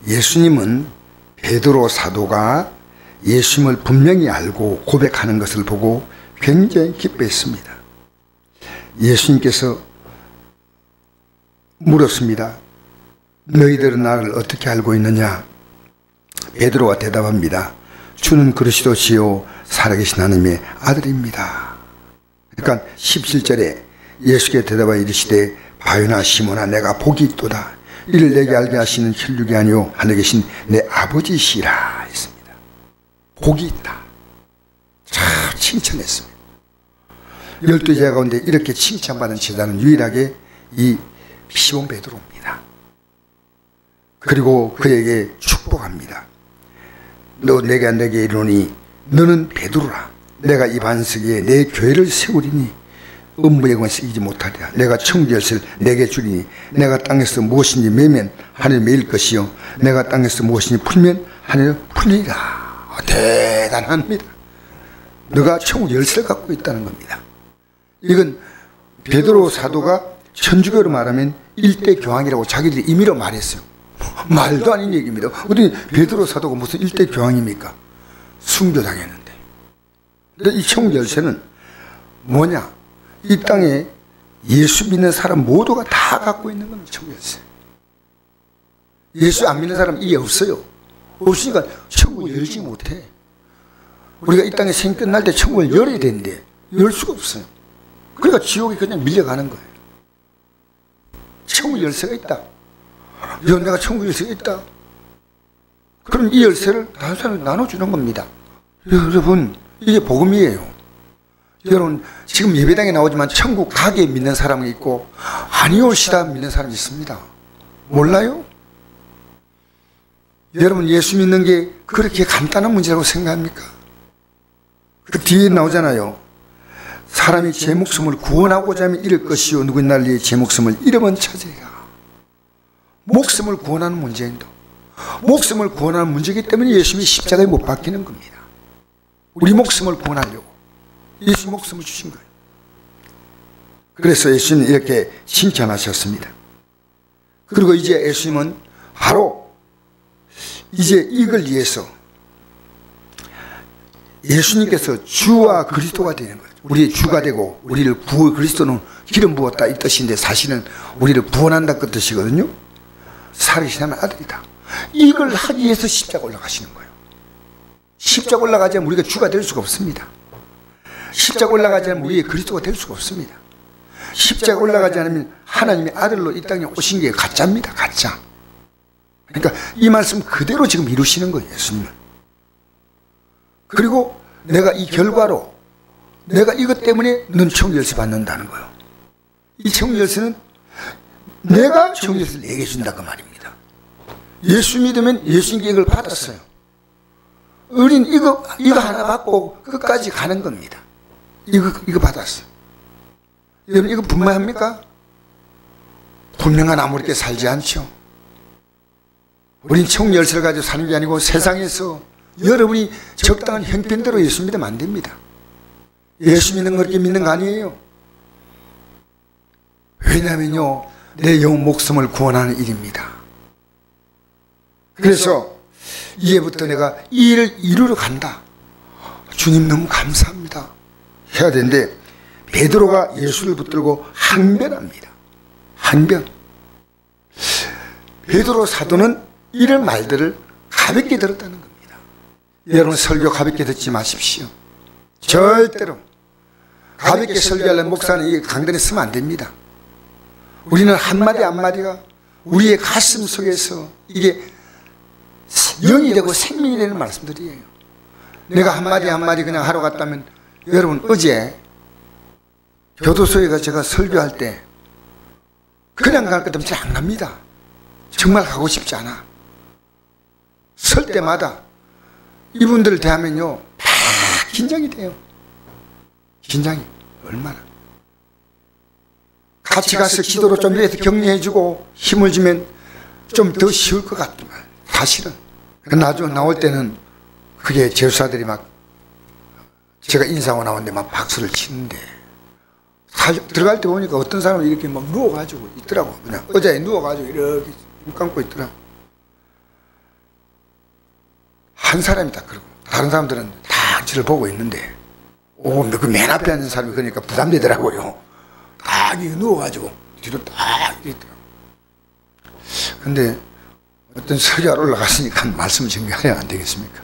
예수님은 베드로 사도가 예수님을 분명히 알고 고백하는 것을 보고 굉장히 기뻐했습니다. 예수님께서 물었습니다. 너희들은 나를 어떻게 알고 있느냐? 베드로가 대답합니다. 주는 그리스도시요 살아계신 하나님의 아들입니다. 그러니까 17절에 예수께 대답하여 이르시되 바요나 시몬아 내가 복이 있도다. 이를 내게 알게 하시는 혈육이 아니요 하늘에 계신 내 아버지시라 했습니다. 복이 있다. 참 칭찬했습니다. 12제자 가운데 이렇게 칭찬받은 제자는 유일하게 이 시몬 베드로입니다. 그리고 그에게 축복합니다. 너 내가 내게 이르노니 너는 베드로라. 내가 이 반석 위에 내 교회를 세우리니 음부의 권세 이기지 못하리라. 내가 천국 열쇠를 내게 주리니 내가 땅에서 무엇인지 매면 하늘 매일 것이요 내가 땅에서 무엇인지 풀면 하늘 풀리라. 대단합니다. 너가 천국 열쇠를 갖고 있다는 겁니다. 이건 베드로 사도가 천주교로 말하면 일대 교황이라고 자기들이 임의로 말했어요. 말도 아닌 얘기입니다. 어디 베드로 사도가 무슨 일대 교황입니까? 순교당했는데. 이 천국 열쇠는 뭐냐? 이 땅에 예수 믿는 사람 모두가 다 갖고 있는 겁니다. 천국 열쇠. 예수 안 믿는 사람 이게 없어요. 없으니까 천국을 열지 못해. 우리가 이 땅에 생 끝날 때 천국을 열어야 되는데 열 수가 없어요. 그러니까 지옥에 그냥 밀려가는 거예요. 천국 열쇠가 있다. 내가 천국 열쇠가 있다. 그럼 이 열쇠를 다른 사람에게 나눠주는 겁니다. 여러분 이게 복음이에요. 여러분 지금 예배당에 나오지만 천국 가게 믿는 사람이 있고 아니올시다 믿는 사람이 있습니다. 몰라요? 여러분 예수 믿는 게 그렇게 간단한 문제라고 생각합니까? 그 뒤에 나오잖아요. 사람이 제 목숨을 구원하고자 하면 잃을 것이요 누구는 날 위해 제 목숨을 잃으면 찾으리라. 목숨을 구원하는 문제인데 목숨을 구원하는 문제이기 때문에 예수님이 십자가에 못 박히는 겁니다. 우리 목숨을 구원하려고 예수 목숨을 주신 거예요. 그래서 예수님은 이렇게 칭찬하셨습니다. 그리고 이제 예수님은 바로 이제 이걸 위해서 예수님께서 주와 그리스도가 되는 거예요. 우리의 주가 되고 우리를 그리스도는 기름 부었다 이 뜻인데 사실은 우리를 구원한다 그 뜻이거든요. 살아계신 아들이다. 이걸 하기 위해서 십자가 올라가시는 거예요. 십자가 올라가지 않으면 우리가 주가 될 수가 없습니다. 십자가 올라가지 않으면 우리의 그리스도가 될 수가 없습니다. 십자가 올라가지 않으면 하나님의 아들로 이 땅에 오신 게 가짜입니다. 가짜. 그러니까 이 말씀 그대로 지금 이루시는 거예요. 예수님은. 그리고 내가 이 결과로 내가 이것 때문에 넌 천국 열쇠 받는다는 거예요. 이 천국 열쇠는 내가 천국 열쇠를 내게 준다 그 말입니다. 예수 믿으면 예수님께 이걸 받았어요. 우린 이거 하나 받고 끝까지 가는 겁니다. 이거 받았어요. 여러분 이거 분명합니까? 분명한 아무렇게 살지 않죠. 우린 천국 열쇠를 가지고 사는 게 아니고 세상에서 여러분이 적당한 형편대로 예수 믿으면 안 됩니다. 예수 믿는 거 그렇게 믿는 거 아니에요. 왜냐면요 내 영 목숨을 구원하는 일입니다. 그래서 이제부터 내가 이 일을 이루러 간다. 주님 너무 감사합니다 해야 되는데 베드로가 예수를 붙들고 항변합니다. 항변. 베드로 사도는 이런 말들을 가볍게 들었다는 겁니다. 여러분 설교 가볍게 듣지 마십시오. 절대로 가볍게 설교하려는 목사는 이 강단에 쓰면 안 됩니다. 우리는 한마디 한마디가 우리의 가슴 속에서 이게 영이 되고 생명이 되는 말씀들이에요. 내가 한마디 한마디 그냥 하러 갔다면 여러분 어제 교도소에 가서 제가 설교할 때 그냥 갈 것 같으면 잘 안 갑니다. 정말 가고 싶지 않아. 설 때마다 이분들을 대하면요 다 긴장이 돼요. 긴장이 얼마나. 같이 가서 기도로 좀 이렇게 격려해주고 힘을 주면 좀 더 쉬울 것 같지만 사실은 나중에 나올 때는 그게 제수사들이 막 제가 인사하고 나오는데 막 박수를 치는데 들어갈 때 보니까 어떤 사람은 이렇게 막 누워가지고 있더라고. 그냥 의자에 누워가지고 이렇게 눈 감고 있더라고. 한 사람이 다 그러고 다른 사람들은 다 저를 보고 있는데 그 맨 앞에 앉은 사람이 그러니까 부담되더라고요. 딱 누워가지고 뒤로 딱 이랬더라고요. 근데 어떤 설교하러 올라갔으니까 말씀을 전가해야 안 되겠습니까?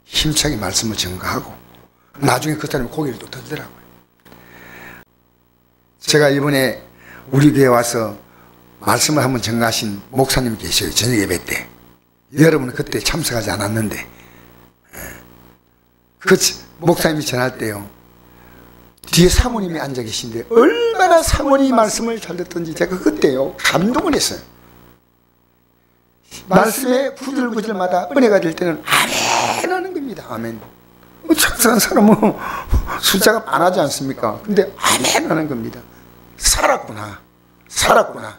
힘차게 말씀을 전가하고 나중에 그 사람이 고개를 또 들더라고요. 제가 이번에 우리 교회 와서 말씀을 한번 전가하신 목사님 계셔요. 저녁 예배 때. 여러분은 그때 참석하지 않았는데 그 목사님이 전할 때요, 뒤에 사모님이 앉아 계신데 얼마나 사모님이 말씀을 잘 듣던지 제가 그때요 감동을 했어요. 말씀에 구절구절마다 은혜가 될 때는 아멘 하는 겁니다. 아멘. 참석한 사람은 숫자가 많아지 않습니까? 근데 아멘 하는 겁니다. 살았구나. 살았구나.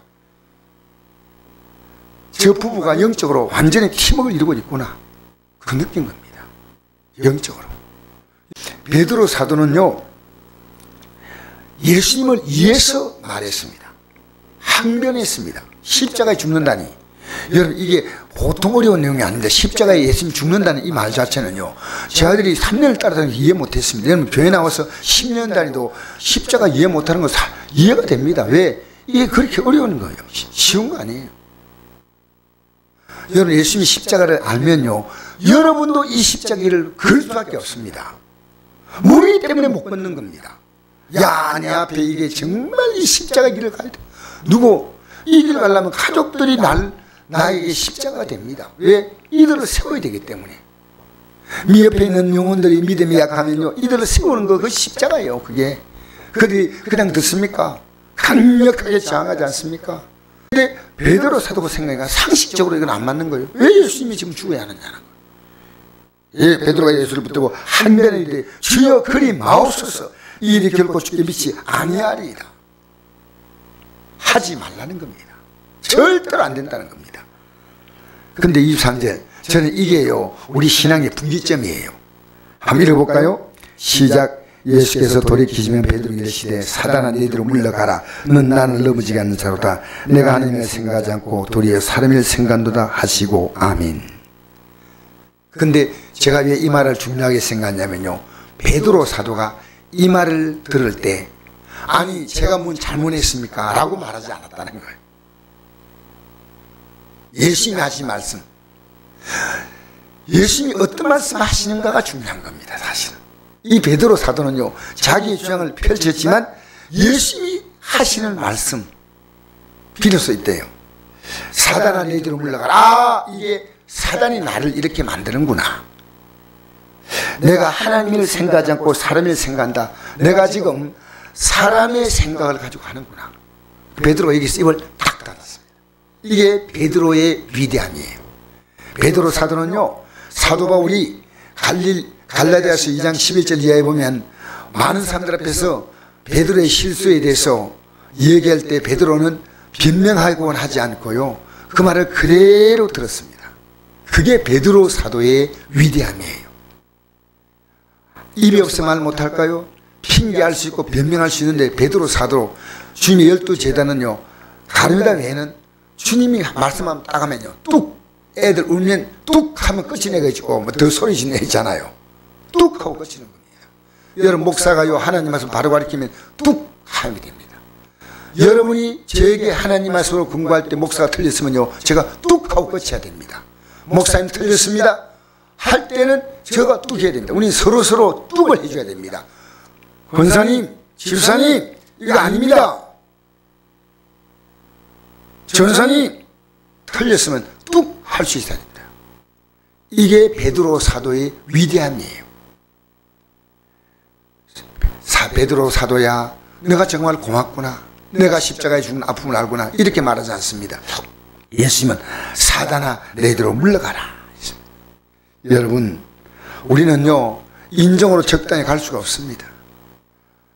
저 부부가 영적으로 완전히 팀워크를 이루고 있구나. 그 느낀 겁니다. 영적으로. 베드로 사도는요, 예수님을 위해서 말했습니다. 항변했습니다. 십자가에 죽는다니. 여러분, 이게 보통 어려운 내용이 아닌데 십자가에 예수님이 죽는다는 이 말 자체는요, 제 아들이 3년을 따라다니는 이해 못했습니다. 여러분, 교회 나와서 10년 다니도 십자가 이해 못하는 거 이해가 됩니다. 왜? 이게 그렇게 어려운 거예요. 쉬운 거 아니에요. 여러분, 예수님이 십자가를 알면요, 여러분도 이 십자가를 걸 수밖에 없습니다. 모르기 때문에 못 걷는 겁니다. 야, 내 앞에 이게 정말 이 십자가 길을 가야 돼. 누구 이 길을 가려면 가족들이 나에게 십자가가 됩니다. 왜? 이들을 세워야 되기 때문에. 미 옆에 있는 영혼들이 믿음이 약하면요, 이들을 세우는 거, 그 십자가예요. 그게 그들이 그냥 듣습니까? 강력하게 저항하지 않습니까? 근데 베드로 사도가 생각하니까 상식적으로 이건 안 맞는 거예요. 왜 예수님이 지금 죽어야 하느냐는 거예요. 예, 베드로가 예수를 붙들고 한변에 이르되 주여 그리 마옵소서, 이 일이 결코 죽게 믿지 아니하리이다. 하지 말라는 겁니다. 절대로 안 된다는 겁니다. 그런데 23절, 저는 이게요 우리 신앙의 분기점이에요. 한번 읽어볼까요? 시작. 예수께서 돌이키시면 베드로에게 이르시되 사단아 너희들로 물러가라. 넌 나를 넘어지게 하는 자로다. 내가 하나님을 생각하지 않고 도리어 사람을 생각한도다 하시고 아멘. 근데 제가 왜 이 말을 중요하게 생각하냐면요, 베드로 사도가 이 말을 들을 때 아니 제가 뭔 잘못했습니까? 라고 말하지 않았다는 거예요. 예수님이 하신 말씀, 예수님이 어떤 말씀 하시는가가 중요한 겁니다. 사실은 이 베드로 사도는요 자기의 주장을 펼쳤지만 예수님이 하시는 말씀 빌을 수 있대요. 사단아 너희들로 물러가라. 아, 이게 사단이 나를 이렇게 만드는구나. 내가 하나님을 생각하지 않고 사람을 생각한다. 내가 지금 사람의 생각을 가지고 하는구나. 베드로가 여기서 입을 딱 닫았습니다. 이게 베드로의 위대함이에요. 베드로 사도는요, 사도 바울이 갈라디아서 2장 11절 이하에 보면 많은 사람들 앞에서 베드로의 실수에 대해서 얘기할 때 베드로는 변명하고는 하지 않고요, 그 말을 그대로 들었습니다. 그게 베드로 사도의 위대함이에요. 입이 없어 말 못할까요? 핑계할 수 있고 변명할 수 있는데 베드로 사도, 주님의 12제자는요 가룟유다 외에는 주님이 말씀하면 딱 하면요 뚝, 애들 울면 뚝 하면 끝이 내가지고 뭐 더 소리 지내잖아요. 뚝 하고 끝이는 겁니다. 여러분, 목사가요 하나님 말씀 바로 가르치면 뚝 하면 됩니다. 여러분이 저에게 하나님 말씀으로 공부할 때 목사가 틀렸으면요 제가 뚝 하고 끝이야 됩니다. 목사님 틀렸습니다 할 때는 제가 뚝 해야 됩니다. 우리 서로 뚝을 해줘야 됩니다. 권사님, 집사님, 이거 아닙니다. 전사님, 틀렸으면 뚝 할 수 있어야 됩니다. 이게 베드로 사도의 위대함이에요. 베드로 사도야, 내가 정말 고맙구나. 내가 십자가에 죽는 아픔을 알구나. 이렇게 말하지 않습니다. 예수님은 사단아 너희들로 물러가라. 여러분, 우리는요 인정으로 적당히 갈 수가 없습니다.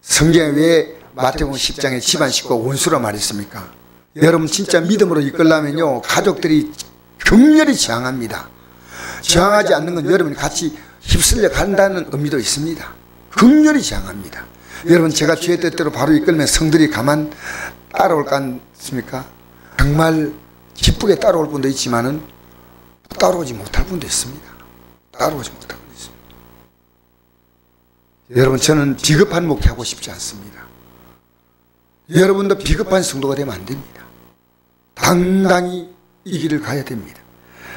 성경에 왜 마태복음 10장에 집안 식구가 원수라 말했습니까? 여러분, 진짜 믿음으로 이끌려면요 가족들이 격렬히 저항합니다. 저항하지 않는 건 여러분이 같이 휩쓸려 간다는 의미도 있습니다. 격렬히 저항합니다. 여러분, 제가 주의 뜻대로 바로 이끌면 성들이 가만 따라올까 않습니까? 정말 기쁘게 따라올 분도 있지만은 따라오지 못할 분도 있습니다. 따라오지 못하고 있습니다. 여러분, 저는 비겁한 목회하고 싶지 않습니다. 여러분도 비겁한 성도가 되면 안 됩니다. 당당히 이 길을 가야 됩니다.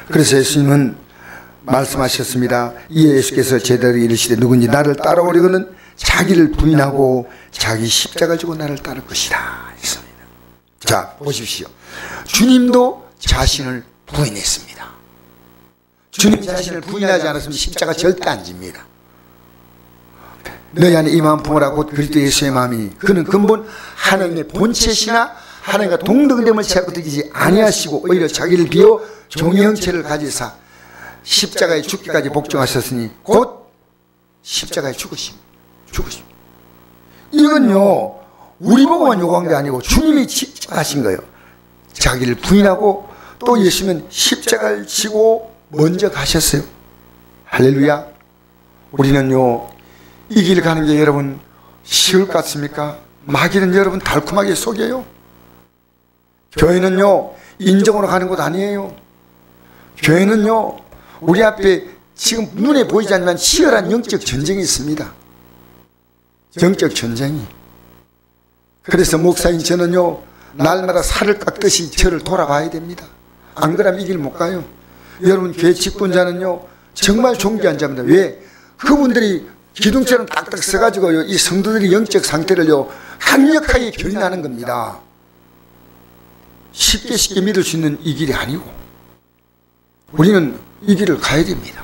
그래서 예수님은 말씀하셨습니다. 이에 예수께서 제자들에게 이르시되 누구든지 나를 따라오려거든 자기를 부인하고 자기 십자가를 지고 나를 따를 것이다 했습니다. 자, 보십시오. 주님도 자신을 부인했습니다. 주님 자신을 부인하지 않았으면 십자가 절대 안 집니다. 너희 안에 이 마음 품으라 곧 그리스도 예수의 마음이 그는 근본 하나님의 본체시나 하나님과 동등됨을 채우지 아니하시고 오히려 자기를 비워 종의 형체를 가지사 십자가에 죽기까지 복종하셨으니 곧 십자가에 죽으심. 이건요 우리 보고만 요구한 게 아니고 주님이 직접 하신 거예요. 자기를 부인하고 또 예수님은 십자가를 지고 먼저 가셨어요. 할렐루야. 우리는요 이 길 가는 게 여러분 쉬울 것 같습니까? 마귀는 여러분 달콤하게 속여요. 교회는요 인정으로 가는 곳 아니에요. 교회는요 우리 앞에 지금 눈에 보이지 않지만 치열한 영적 전쟁이 있습니다. 영적 전쟁이. 그래서 목사인 저는요 날마다 살을 깎듯이 저를 돌아봐야 됩니다. 안 그러면 이 길 못 가요. 여러분 교회 직분자는요 정말 존귀한 자입니다. 왜? 그분들이 기둥처럼 딱딱 서가지고요 이 성도들의 영적 상태를요 강력하게 견인하는 겁니다. 쉽게 믿을 수 있는 이 길이 아니고 우리는 이 길을 가야 됩니다.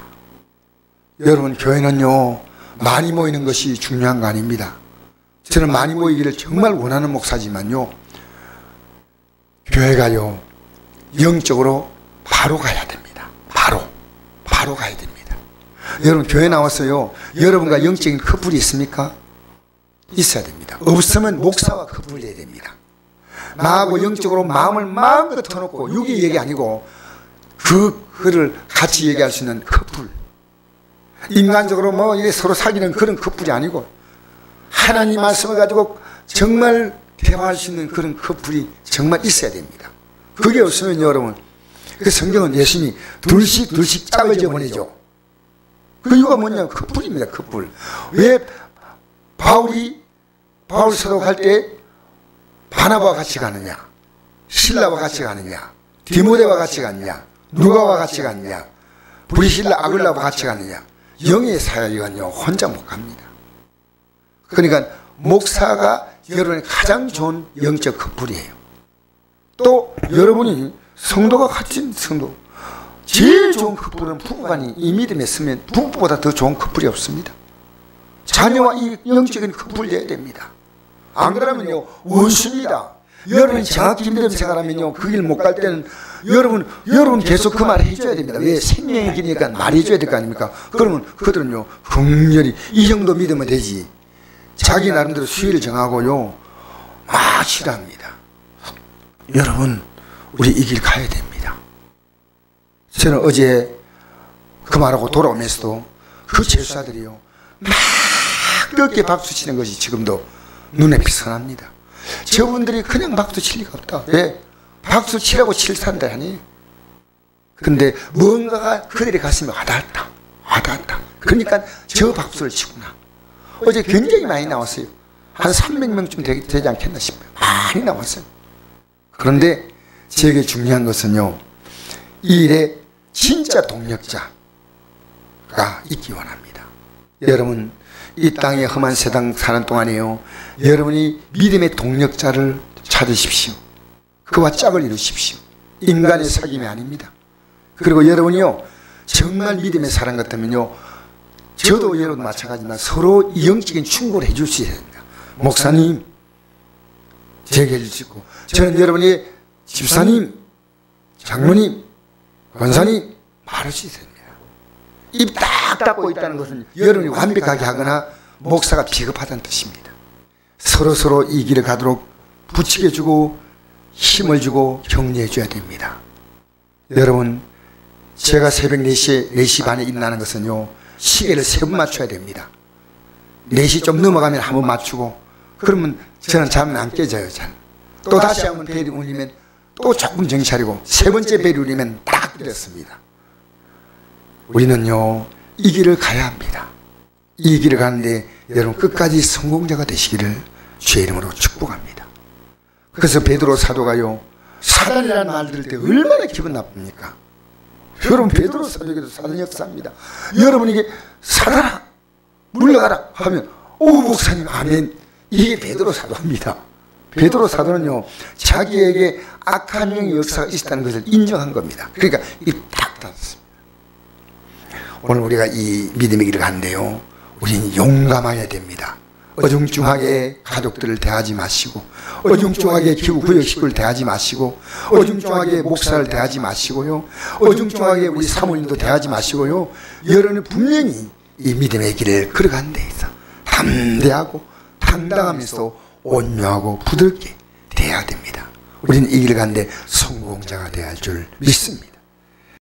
여러분 교회는요 많이 모이는 것이 중요한 거 아닙니다. 저는 많이 모이기를 정말 원하는 목사지만요 교회가요 영적으로 바로 가야 됩니다. 바로 가야 됩니다. 여러분 교회 나와서요 여러분과 영적인 커플이 있습니까? 있어야 됩니다. 없으면 목사와 커플이 돼야 됩니다. 나하고 영적으로 마음을 마음껏 터놓고 육의 얘기 아니고 그거를 같이 얘기할 수 있는 커플. 인간적으로 뭐 이래 서로 사귀는 그런 커플이 아니고 하나님 말씀을 가지고 정말 대화할 수 있는 그런 커플이 정말 있어야 됩니다. 그게 없으면 여러분 그 성경은 예수님이 둘씩 짝을 지어보내죠. 그 이유가 뭐냐면 커플입니다. 커플. 왜 바울 사도할 때 바나바와 같이 가느냐, 실라와 같이 가느냐, 디모데와 같이 가느냐, 누가와 같이 가느냐, 브리실라 아글라와 같이 가느냐. 영의 사역이건요 혼자 못 갑니다. 그러니까 목사가 여러분의 가장 좋은 영적 커플이에요. 또 여러분이 성도가 같은 성도 제일 좋은 커플은 부부간이 이 믿음에 있으면 부부보다 더 좋은 커플이 없습니다. 자녀와 이 영적인 커플이 돼야 됩니다. 안 그러면요 원수입니다. 여러분이 정확히 믿음 생활하면요 그 길 못 갈 때는 여러분 계속 그 말 해줘야 됩니다. 왜? 생명의 길이니까 말해줘야 될 거 아닙니까? 그러면 그들은요 긍휼히 이 정도 믿으면 되지 자기 나름대로 수위를 정하고요 막 싫어합니다. 여러분 우리 이 길 가야 됩니다. 저는 어제 그 말하고 돌아오면서도 그 제수사들이요 막 뜨겁게 박수 치는 것이 지금도 눈에 선합니다. 저분들이 그냥 박수 칠 리가 없다. 왜? 박수 치라고 칠 사람들 아니에요. 근데 뭔가가 그들의 가슴에 와닿았다. 그러니까 저 박수를 치구나. 어제 굉장히 많이 나왔어요. 한 300명쯤 되지 않겠나 싶어요. 많이 나왔어요. 그런데 제게 중요한 것은요 이 일에 진짜 동력자가 있기 원합니다. 여러분 이 땅에 험한 세상 사는 동안에요 여러분이 믿음의 동력자를 찾으십시오. 그와 짝을 이루십시오. 인간의 사귐이 아닙니다. 그리고 여러분이요 정말 믿음의 사람 같다면요 저도 여러분 마찬가지지만 서로 영적인 충고를 해줄 수 있어야 됩니다. 목사님 제게 해주시고 저는 여러분이 집사님 장로님 권사님 말할 수 있어야 됩니다. 입 딱 닫고 있다는 것은 여러분이 완벽하게 하거나 목사가 비겁하다는 뜻입니다. 서로 이 길을 가도록 부추겨 주고 힘을 주고 격려해 줘야 됩니다. 여러분 제가 새벽 4시 반에 일어나는 것은요 시계를 3번 맞춰야 됩니다. 4시 좀 넘어가면 한 번 맞추고 그러면 저는 잠은 안 깨져요. 또 다시 한번 벨이 울리면 또 조금 정신 차리고 세 번째 벨이 울리면 딱 일었습니다. 우리는요 이 길을 가야 합니다. 이 길을 가는데 여러분 끝까지 성공자가 되시기를 주의 이름으로 축복합니다. 그래서 베드로 사도가요, 사단이라는 말 들을 때 얼마나 기분 나쁩니까? 여러분 베드로 사도에게도 사단 역사입니다. 여러분에게 사단아 물러가라 하면 오 목사님 아멘, 이게 베드로 사도입니다. 베드로 사도는요 자기에게 악한 영의 역사가 있었다는 것을 인정한 겁니다. 그러니까 이 딱 닫았습니다. 오늘 우리가 이 믿음의 길을 가는데요, 우리는 용감해야 됩니다. 어중중하게 가족들을 대하지 마시고, 어중중하게 기후구역식을 대하지 마시고, 어중중하게 목사를 대하지 마시고요, 어중중하게 우리 사모님도 대하지 마시고요, 여러분은 분명히 이 믿음의 길을 걸어가는 데 있어 담대하고 당당하면서 온유하고 부드럽게 대해야 됩니다. 우리는 이 길을 가는데 성공자가 되어야 할 줄 믿습니다.